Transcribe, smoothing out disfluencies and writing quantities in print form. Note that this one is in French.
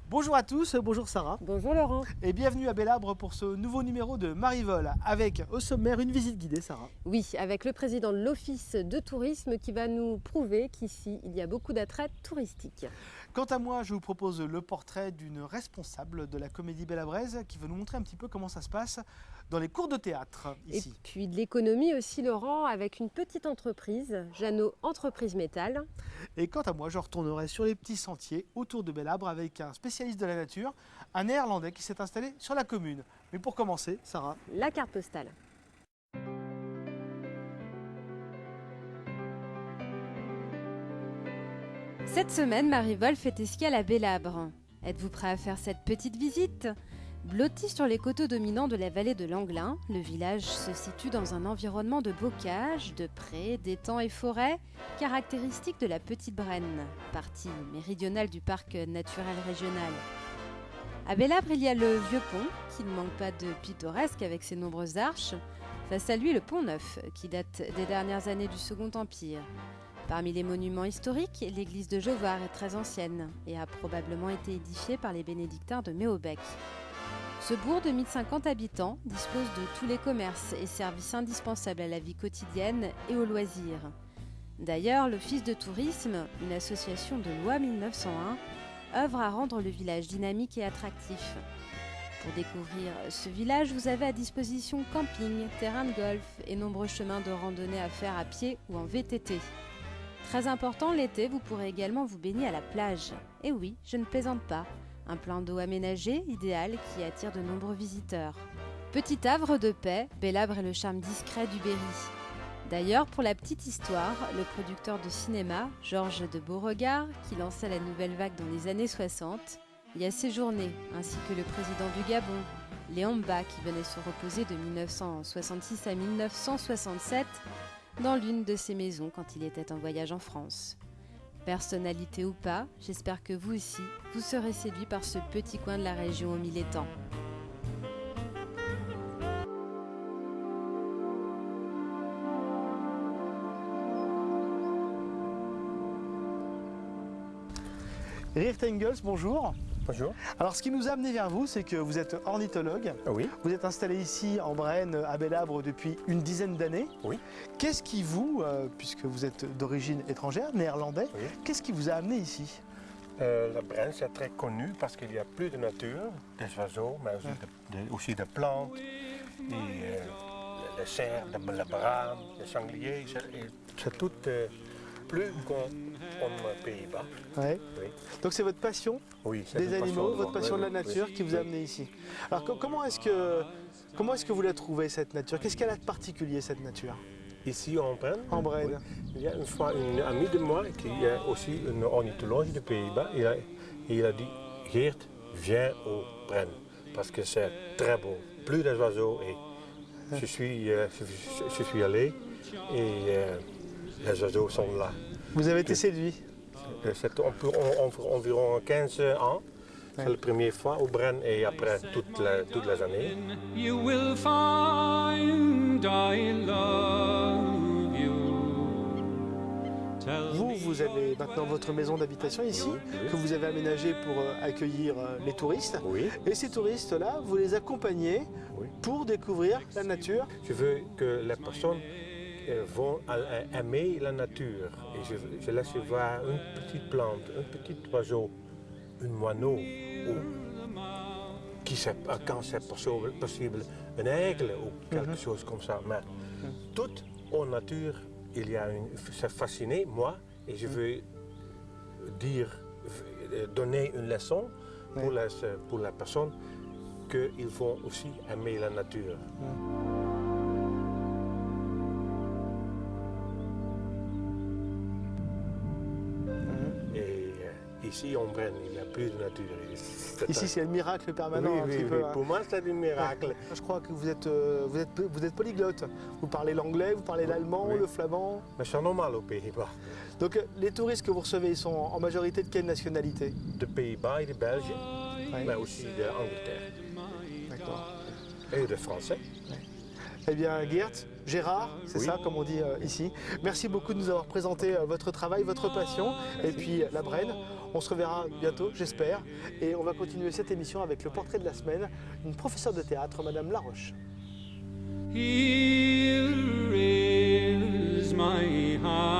Bonjour à tous, bonjour Sarah Bonjour Laurent. et bienvenue à Belabre pour ce nouveau numéro de Marivol avec au sommaire une visite guidée Sarah. Oui, avec le président de l'Office de tourisme qui va nous prouver qu'ici il y a beaucoup d'attraits touristiques. Quant à moi, je vous propose le portrait d'une responsable de la comédie belabraise qui va nous montrer un petit peu comment ça se passe dans les cours de théâtre ici. Et puis de l'économie aussi Laurent avec une petite entreprise, Jeannot Entreprise Métal. Et quant à moi, je retournerai sur les petits sentiers autour de Belabre avec un spécialiste de la nature, un néerlandais qui s'est installé sur la commune. Mais pour commencer, Sarah. La carte postale. Cette semaine, Marivol fait escale à Belabre. Êtes-vous prêt à faire cette petite visite ? Blotti sur les coteaux dominants de la vallée de l'Anglin, le village se situe dans un environnement de bocage, de prés, d'étangs et forêts, caractéristique de la Petite Brenne, partie méridionale du parc naturel régional. À Belabre, il y a le vieux pont, qui ne manque pas de pittoresque avec ses nombreuses arches. Face à lui, le pont Neuf, qui date des dernières années du Second Empire. Parmi les monuments historiques, l'église de Jovard est très ancienne et a probablement été édifiée par les bénédictins de Méaubec. Ce bourg de 1050 habitants dispose de tous les commerces et services indispensables à la vie quotidienne et aux loisirs. D'ailleurs, l'Office de tourisme, une association de loi 1901, œuvre à rendre le village dynamique et attractif. Pour découvrir ce village, vous avez à disposition camping, terrain de golf et nombreux chemins de randonnée à faire à pied ou en VTT. Très important, l'été, vous pourrez également vous baigner à la plage. Et oui, je ne plaisante pas. Un plan d'eau aménagé, idéal, qui attire de nombreux visiteurs. Petit havre de paix, Belabre est le charme discret du Berry. D'ailleurs, pour la petite histoire, le producteur de cinéma, Georges de Beauregard, qui lança la nouvelle vague dans les années 60, y a séjourné, ainsi que le président du Gabon, Léon Mba, qui venait se reposer de 1966 à 1967 dans l'une de ses maisons quand il était en voyage en France. Personnalité ou pas, j'espère que vous aussi, vous serez séduit par ce petit coin de la région aux mille étangs. Geert Engels, bonjour. Bonjour. Alors ce qui nous a amené vers vous, c'est que vous êtes ornithologue. Oui. Vous êtes installé ici en Brenne, à Belabre, depuis une dizaine d'années. Oui. Qu'est-ce qui vous, puisque vous êtes d'origine étrangère, néerlandais, Oui. qu'est-ce qui vous a amené ici? La Brenne, c'est très connu parce qu'il y a plus de nature, des oiseaux, mais aussi des plantes, les cerfs, la brame, les sangliers. C'est tout plus qu'en Pays-Bas. Ouais. Oui. Donc c'est votre passion Oui, c'est des une passion animaux, de votre moi. passion de la Oui, nature oui, qui vous a oui. amené ici. Alors comment est-ce que vous la trouvez cette nature? Qu'est-ce qu'elle a de particulier cette nature Ici en Brenne, en Brenne? oui, il y a une fois une amie de moi qui est aussi une ornithologue des Pays-Bas. Il a dit, Geert, viens au Brenne parce que c'est très beau, plus des oiseaux. Et je suis allé et les oiseaux sont là. Vous avez été séduit? C'est environ 15 ans. C'est la première fois au Brenne et après toutes les années. You will find I love you. Tell Vous avez maintenant votre maison d'habitation ici, que vous avez aménagée pour accueillir les touristes. Oui. Et ces touristes-là, vous les accompagnez Oui. pour découvrir la nature. Je veux que les personnes vont aimer la nature. Et je laisse voir une petite plante, un petit oiseau, un moineau, ou quand c'est possible, un aigle ou quelque chose comme ça. Mais toute en nature, c'est fasciné, moi, et je veux donner une leçon pour la personne qu'ils vont aussi aimer la nature. Ici, en Brenne, il n'y a plus de nature. Ici, c'est le miracle permanent. Oui, un oui, petit oui. peu, hein. Pour moi, c'est un miracle. Je crois que vous êtes polyglotte. Vous parlez l'anglais, vous parlez l'allemand, Oui. le flamand. Mais c'est normal aux Pays-Bas. Donc les touristes que vous recevez, ils sont en majorité de quelle nationalité? De Pays-Bas et de Belgique, Oui. mais aussi d'Angleterre D'accord. et de Français. Eh bien, Geert, Gérard, c'est Oui. ça comme on dit ici. Merci beaucoup de nous avoir présenté votre travail, votre passion et puis la Brenne. On se reverra bientôt, j'espère. Et on va continuer cette émission avec le portrait de la semaine, une professeure de théâtre, Madame Laroche. Here is my heart.